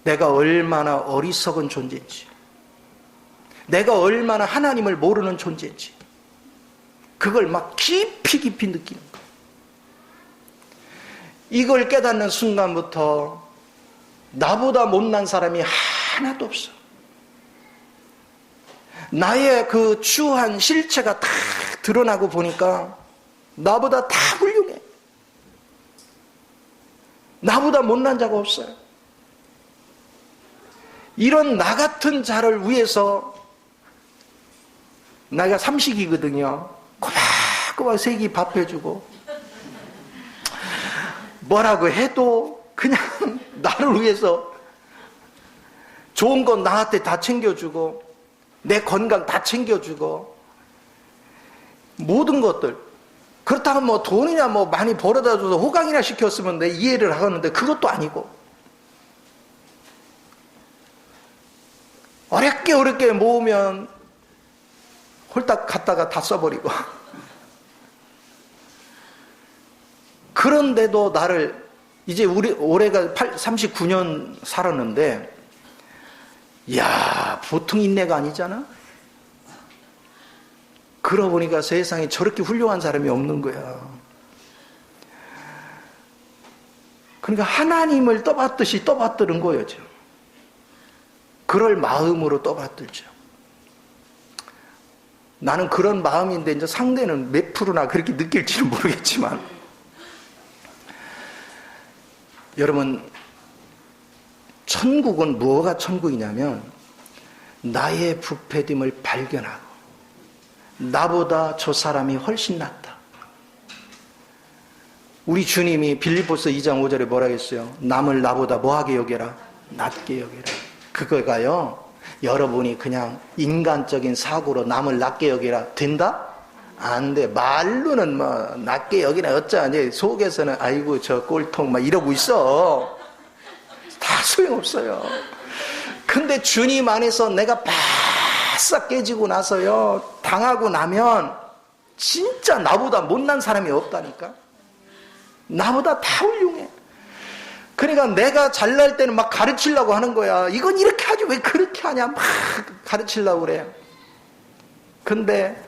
내가 얼마나 어리석은 존재인지, 내가 얼마나 하나님을 모르는 존재인지, 그걸 막 깊이 느끼는 거예요. 이걸 깨닫는 순간부터 나보다 못난 사람이 하나도 없어. 나의 그 추한 실체가 다 드러나고 보니까 나보다 다 훌륭해. 나보다 못난 자가 없어요. 이런 나 같은 자를 위해서, 나이가 30이거든요. 꼬박꼬박 세끼 밥 해주고, 뭐라고 해도 그냥 나를 위해서 좋은 건 나한테 다 챙겨주고, 내 건강 다 챙겨주고, 모든 것들. 그렇다고 뭐 돈이나 뭐 많이 벌어다 줘서 호강이나 시켰으면 내 이해를 하겠는데 그것도 아니고, 어렵게 모으면 홀딱 갖다가 다 써버리고. 그런데도 나를, 이제 올해가 39년 살았는데, 이야, 보통 인내가 아니잖아? 그러고 보니까 세상에 저렇게 훌륭한 사람이 없는 거야. 그러니까 하나님을 떠받듯이 떠받드는 거예요, 지금. 그럴 마음으로 떠받들죠. 나는 그런 마음인데 이제 상대는 몇 프로나 그렇게 느낄지는 모르겠지만, 여러분, 천국은 뭐가 천국이냐면 나의 부패됨을 발견하고 나보다 저 사람이 훨씬 낫다. 우리 주님이 빌립보서 2장 5절에 뭐라 했어요? 남을 나보다 뭐하게 여겨라? 낮게 여겨라. 그거가요, 여러분이 그냥 인간적인 사고로 남을 낮게 여기라 된다? 안 돼. 말로는 뭐 낮게 여기나 어쩌니, 속에서는 아이고 저 꼴통 막 이러고 있어. 다 소용없어요. 근데 주님 안에서 내가 바싹 깨지고 나서요, 당하고 나면 진짜 나보다 못난 사람이 없다니까. 나보다 다 훌륭해. 그러니까 내가 잘날 때는 막 가르치려고 하는 거야. 이건 이렇게 하지 왜 그렇게 하냐, 막 가르치려고 그래. 근데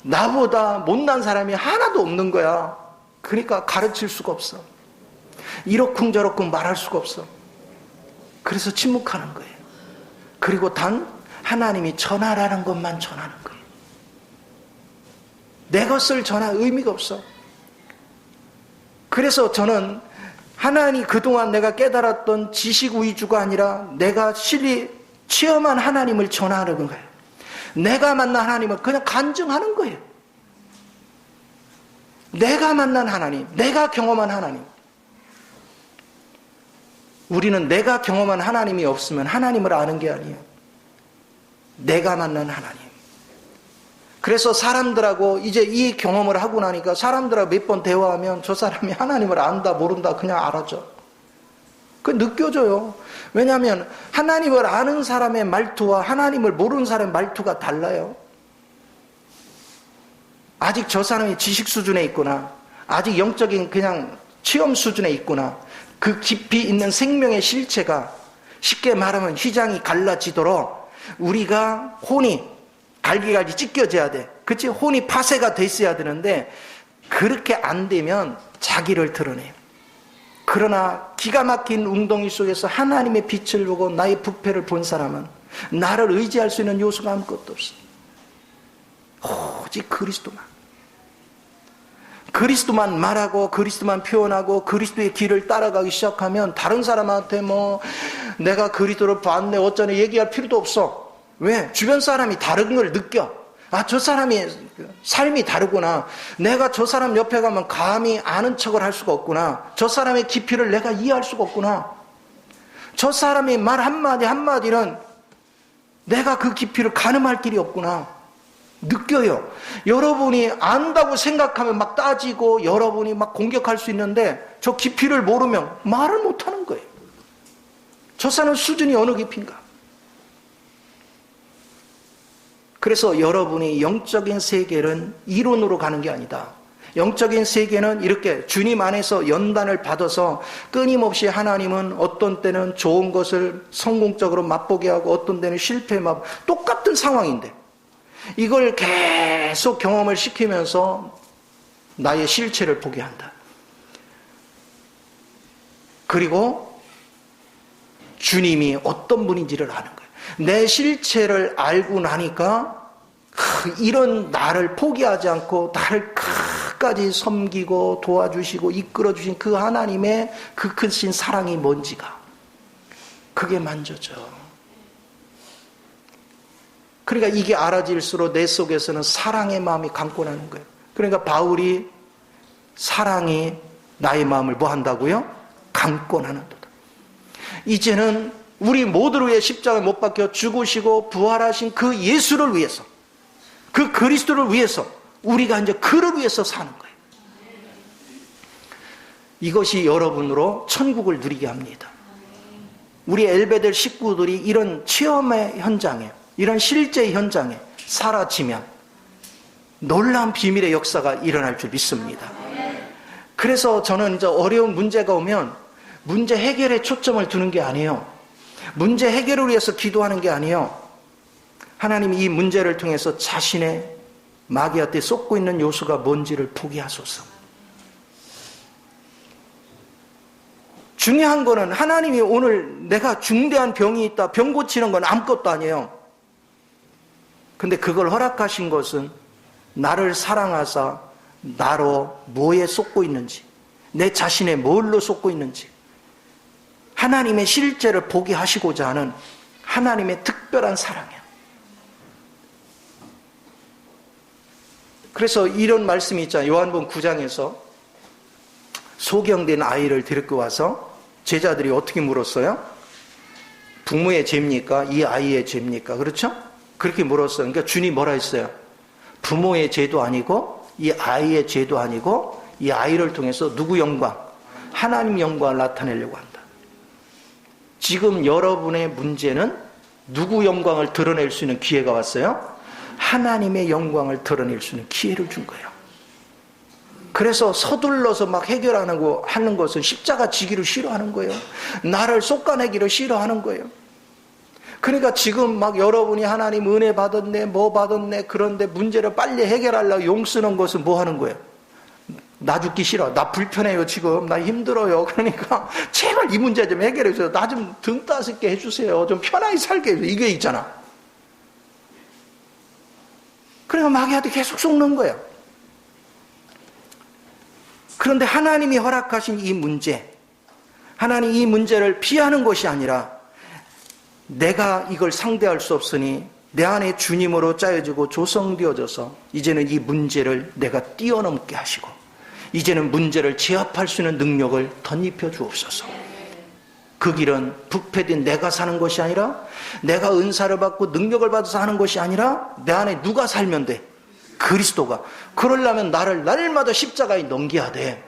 나보다 못난 사람이 하나도 없는 거야. 그러니까 가르칠 수가 없어. 이러쿵저러쿵 말할 수가 없어. 그래서 침묵하는 거예요. 그리고 단 하나님이 전하라는 것만 전하는 거예요. 내 것을 전할 의미가 없어. 그래서 저는 하나님, 그동안 내가 깨달았던 지식 위주가 아니라 내가 실리 체험한 하나님을 전하는 거예요. 내가 만난 하나님을 그냥 간증하는 거예요. 내가 만난 하나님, 내가 경험한 하나님. 우리는 내가 경험한 하나님이 없으면 하나님을 아는 게 아니에요. 내가 만난 하나님. 그래서 사람들하고 이제 이 경험을 하고 나니까 사람들하고 몇 번 대화하면 저 사람이 하나님을 안다 모른다 그냥 알아져. 그 느껴져요. 왜냐하면 하나님을 아는 사람의 말투와 하나님을 모르는 사람의 말투가 달라요. 아직 저 사람이 지식 수준에 있구나, 아직 영적인 그냥 체험 수준에 있구나, 그 깊이 있는 생명의 실체가, 쉽게 말하면 휘장이 갈라지도록 우리가 혼이 갈기갈기 찢겨져야 돼. 그치? 혼이 파쇄가 돼 있어야 되는데 그렇게 안 되면 자기를 드러내요. 그러나 기가 막힌 웅덩이 속에서 하나님의 빛을 보고 나의 부패를 본 사람은 나를 의지할 수 있는 요소가 아무것도 없어. 오직 그리스도만 말하고 그리스도만 표현하고 그리스도의 길을 따라가기 시작하면 다른 사람한테 뭐 내가 그리스도를 봤네 어쩌네 얘기할 필요도 없어. 왜? 주변 사람이 다른 걸 느껴. 아, 저 사람이 삶이 다르구나. 내가 저 사람 옆에 가면 감히 아는 척을 할 수가 없구나. 저 사람의 깊이를 내가 이해할 수가 없구나. 저 사람의 말 한마디 한마디는 내가 그 깊이를 가늠할 길이 없구나. 느껴요. 여러분이 안다고 생각하면 막 따지고 여러분이 막 공격할 수 있는데 저 깊이를 모르면 말을 못하는 거예요. 저 사람 수준이 어느 깊이인가. 그래서 여러분이 영적인 세계는 이론으로 가는 게 아니다. 영적인 세계는 이렇게 주님 안에서 연단을 받아서 끊임없이 하나님은 어떤 때는 좋은 것을 성공적으로 맛보게 하고 어떤 때는 실패 똑같은 상황인데 이걸 계속 경험을 시키면서 나의 실체를 보게 한다. 그리고 주님이 어떤 분인지를 아는 거예요. 내 실체를 알고 나니까 이런 나를 포기하지 않고 나를 끝까지 섬기고 도와주시고 이끌어주신 그 하나님의 그 크신 사랑이 뭔지가 그게 만져져. 그러니까 이게 알아질수록 내 속에서는 사랑의 마음이 강권하는 거예요. 그러니까 바울이 사랑이 나의 마음을 뭐 한다고요? 강권하는도다. 이제는 우리 모두를 위해 십자가에 못 박혀 죽으시고 부활하신 그 예수를 위해서, 그 그리스도를 위해서 우리가 이제 그를 위해서 사는 거예요. 이것이 여러분으로 천국을 누리게 합니다. 우리 엘베델 식구들이 이런 체험의 현장에, 이런 실제 현장에 사라지면 놀라운 비밀의 역사가 일어날 줄 믿습니다. 그래서 저는 이제 어려운 문제가 오면 문제 해결에 초점을 두는 게 아니에요. 문제 해결을 위해서 기도하는 게 아니에요. 하나님이 이 문제를 통해서 자신의 마귀한테 쏟고 있는 요소가 뭔지를 보게 하소서. 중요한 거는 하나님이 오늘 내가 중대한 병이 있다, 병 고치는 건 아무것도 아니에요. 근데 그걸 허락하신 것은 나를 사랑하사 나로 뭐에 쏟고 있는지, 내 자신의 뭘로 쏟고 있는지, 하나님의 실제를 보게 하시고자 하는 하나님의 특별한 사랑이야. 그래서 이런 말씀이 있잖아요. 요한복음 9장에서 소경된 아이를 데리고 와서 제자들이 어떻게 물었어요? 부모의 죄입니까? 이 아이의 죄입니까? 그렇죠? 그렇게 물었어요. 그러니까 주님이 뭐라 했어요? 부모의 죄도 아니고 이 아이의 죄도 아니고 이 아이를 통해서 누구 영광? 하나님 영광을 나타내려고 한다. 지금 여러분의 문제는 누구 영광을 드러낼 수 있는 기회가 왔어요? 하나님의 영광을 드러낼 수 있는 기회를 준 거예요. 그래서 서둘러서 막 해결하는 하는 것은 십자가 지기를 싫어하는 거예요. 나를 솎아내기를 싫어하는 거예요. 그러니까 지금 막 여러분이 하나님 은혜 받았네, 뭐 받았네, 그런데 문제를 빨리 해결하려고 용 쓰는 것은 뭐 하는 거예요? 나 죽기 싫어. 나 불편해요, 지금. 나 힘들어요. 그러니까 제발 이 문제 좀 해결해 주세요. 나 좀 등 따숩게 해주세요. 좀 편하게 살게 해주세요. 이게 있잖아. 그러니까 마귀한테 계속 속는 거예요. 그런데 하나님이 허락하신 이 문제, 하나님 이 문제를 피하는 것이 아니라 내가 이걸 상대할 수 없으니 내 안에 주님으로 짜여지고 조성되어져서 이제는 이 문제를 내가 뛰어넘게 하시고 이제는 문제를 제압할 수 있는 능력을 덧입혀 주옵소서. 그 길은 부패된 내가 사는 것이 아니라 내가 은사를 받고 능력을 받아서 하는 것이 아니라 내 안에 누가 살면 돼? 그리스도가. 그러려면 나를 날마다 십자가에 넘겨야 돼.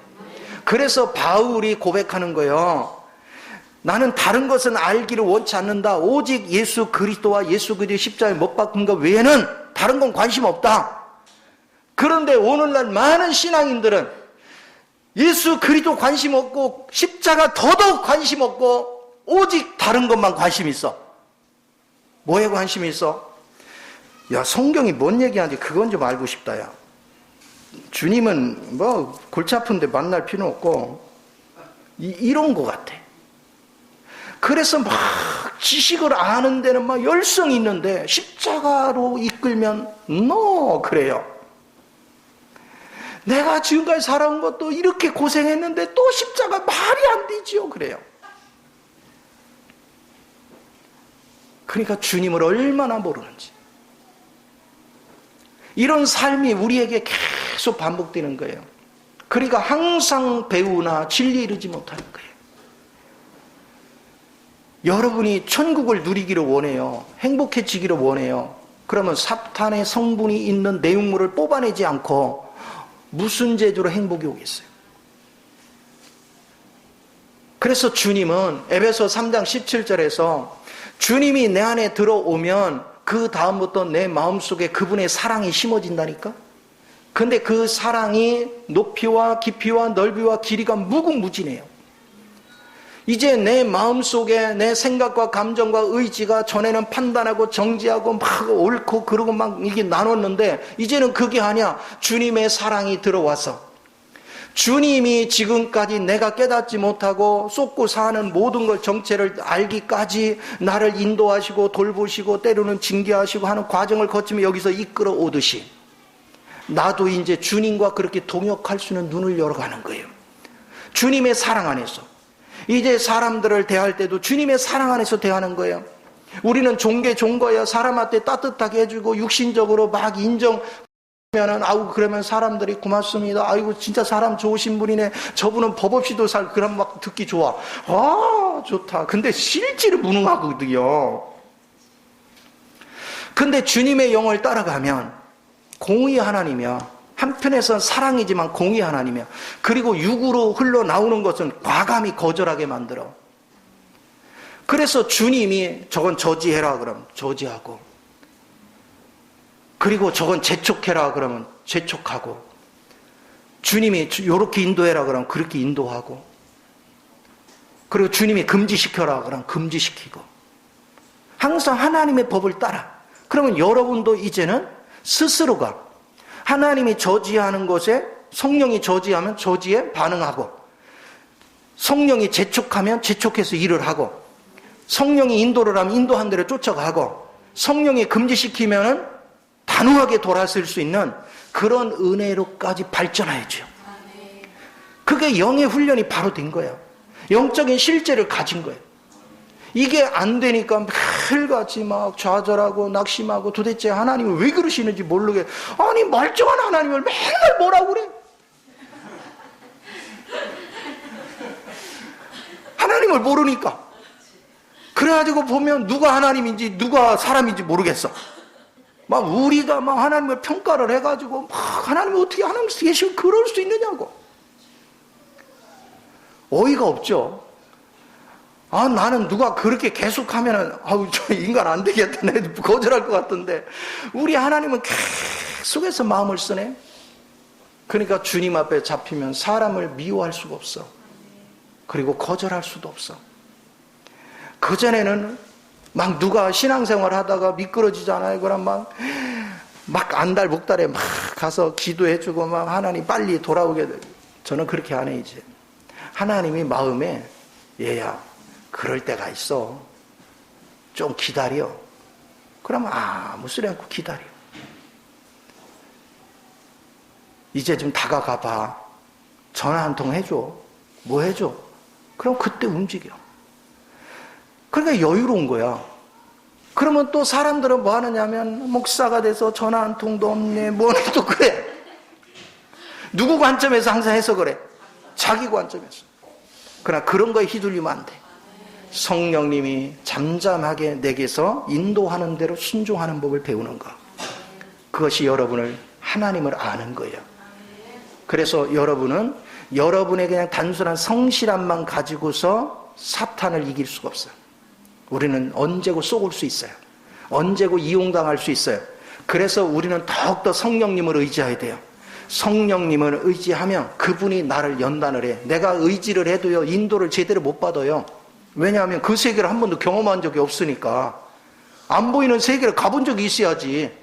그래서 바울이 고백하는 거예요. 나는 다른 것은 알기를 원치 않는다. 오직 예수 그리스도와 예수 그리스도의 십자가에 못 박힌 것 외에는 다른 건 관심 없다. 그런데 오늘날 많은 신앙인들은 예수 그리스도 관심 없고 십자가 더더욱 관심 없고 오직 다른 것만 관심 있어. 뭐에 관심이 있어? 야, 성경이 뭔 얘기하는지 그건 좀 알고 싶다. 야, 주님은 뭐 골치 아픈데 만날 필요 없고 이런 것 같아. 그래서 막 지식을 아는 데는 막 열성이 있는데 십자가로 이끌면 그래요. 내가 지금까지 살아온 것도 이렇게 고생했는데 또 십자가 말이 안 되지요. 그래요. 그러니까 주님을 얼마나 모르는지. 이런 삶이 우리에게 계속 반복되는 거예요. 그러니까 항상 배우나 진리에 이르지 못하는 거예요. 여러분이 천국을 누리기를 원해요. 행복해지기를 원해요. 그러면 사탄의 성분이 있는 내용물을 뽑아내지 않고 무슨 제주로 행복이 오겠어요? 그래서 주님은 에베소 3장 17절에서 주님이 내 안에 들어오면 그 다음부터 내 마음속에 그분의 사랑이 심어진다니까? 근데 그 사랑이 높이와 깊이와 넓이와 길이가 무궁무진해요. 이제 내 마음속에 내 생각과 감정과 의지가 전에는 판단하고 정지하고 막 옳고 그러고 막 이게 나눴는데 이제는 그게 아니야. 주님의 사랑이 들어와서 주님이 지금까지 내가 깨닫지 못하고 쏟고 사는 모든 걸 정체를 알기까지 나를 인도하시고 돌보시고 때로는 징계하시고 하는 과정을 거치며 여기서 이끌어 오듯이 나도 이제 주님과 그렇게 동역할 수 있는 눈을 열어가는 거예요. 주님의 사랑 안에서. 이제 사람들을 대할 때도 주님의 사랑 안에서 대하는 거예요. 우리는 종거예요. 사람한테 따뜻하게 해주고 육신적으로 막 인정하면은 그러면 사람들이 고맙습니다. 아이고 진짜 사람 좋으신 분이네. 저분은 법 없이도 그럼 막 듣기 좋아. 아 좋다. 근데 실제로 무능하거든요. 근데 주님의 영을 따라가면 공의 하나님이야. 한편에서는 사랑이지만 공의 하나님이야. 그리고 육으로 흘러나오는 것은 과감히 거절하게 만들어. 그래서 주님이 저건 저지해라 그러면 저지하고, 그리고 저건 재촉해라 그러면 재촉하고, 주님이 이렇게 인도해라 그러면 그렇게 인도하고, 그리고 주님이 금지시켜라 그러면 금지시키고, 항상 하나님의 법을 따라. 그러면 여러분도 이제는 스스로가 하나님이 저지하는 것에 성령이 저지하면 저지에 반응하고, 성령이 재촉하면 재촉해서 일을 하고, 성령이 인도를 하면 인도한 대로 쫓아가고, 성령이 금지시키면 단호하게 돌아설 수 있는 그런 은혜로까지 발전해야죠. 그게 영의 훈련이 바로 된 거예요. 영적인 실제를 가진 거예요. 이게 안 되니까 매일같이 막 좌절하고 낙심하고 도대체 하나님을 왜 그러시는지 모르게, 아니 멀쩡한 하나님을 맨날 뭐라고 그래? 하나님을 모르니까. 그래가지고 보면 누가 하나님인지 누가 사람인지 모르겠어. 막 우리가 막 하나님을 평가를 해가지고 막 하나님이 어떻게 하나님께서 계시고 그럴 수 있느냐고. 어이가 없죠. 아, 나는 누가 그렇게 계속 하면은, 아우, 저 인간 안 되겠다. 내가 거절할 것 같던데. 우리 하나님은 계속해서 마음을 쓰네. 그러니까 주님 앞에 잡히면 사람을 미워할 수가 없어. 그리고 거절할 수도 없어. 그전에는 막 누가 신앙생활 하다가 미끄러지잖아요. 그럼 막 안달복달에 막 가서 기도해주고 막 하나님 빨리 돌아오게 돼. 저는 그렇게 안 해, 이제. 하나님이 마음에, 얘야, 그럴 때가 있어. 좀 기다려. 그러면 아무 소리 않고 기다려. 이제 좀 다가가 봐. 전화 한 통 해줘. 뭐 해줘? 그럼 그때 움직여. 그러니까 여유로운 거야. 그러면 또 사람들은 뭐 하느냐면, 목사가 돼서 전화 한 통도 없네, 뭐네, 또 그래. 누구 관점에서 항상 해석을 해? 자기 관점에서. 그러나 그런 거에 휘둘리면 안 돼. 성령님이 잠잠하게 내게서 인도하는 대로 순종하는 법을 배우는 것. 그것이 여러분을, 하나님을 아는 거예요. 그래서 여러분은 여러분의 그냥 단순한 성실함만 가지고서 사탄을 이길 수가 없어요. 우리는 언제고 쏘을 수 있어요. 언제고 이용당할 수 있어요. 그래서 우리는 더욱더 성령님을 의지해야 돼요. 성령님을 의지하면 그분이 나를 연단을 해. 내가 의지를 해도요, 인도를 제대로 못 받아요. 왜냐하면 그 세계를 한 번도 경험한 적이 없으니까. 안 보이는 세계를 가본 적이 있어야지.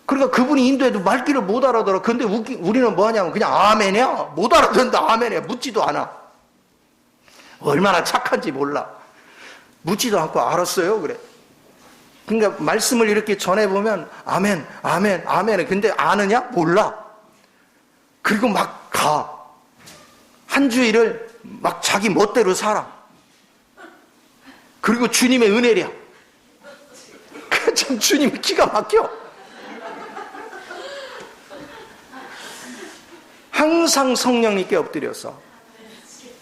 그러니까 그분이 인도해도 말귀를 못 알아들어. 근데 우리는 뭐 하냐면 그냥 아멘이야. 못 알아듣는다. 아멘이야. 묻지도 않아. 얼마나 착한지 몰라. 묻지도 않고 알았어요. 그래. 그러니까 말씀을 이렇게 전해보면 아멘, 아멘, 아멘. 근데 아느냐? 몰라. 그리고 막 가. 한 주일을 막 자기 멋대로 살아. 그리고 주님의 은혜랴. 참 주님이 기가 막혀. 항상 성령님께 엎드려서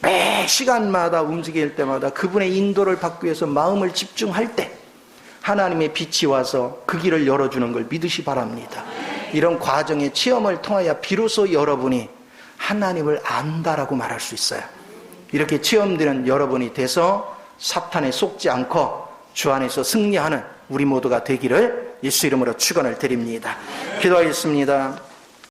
매 시간마다 움직일 때마다 그분의 인도를 받기 위해서 마음을 집중할 때 하나님의 빛이 와서 그 길을 열어주는 걸 믿으시 바랍니다. 이런 과정의 체험을 통하여 비로소 여러분이 하나님을 안다라고 말할 수 있어요. 이렇게 체험되는 여러분이 돼서 사탄에 속지 않고 주 안에서 승리하는 우리 모두가 되기를 예수 이름으로 축원을 드립니다. 기도하겠습니다.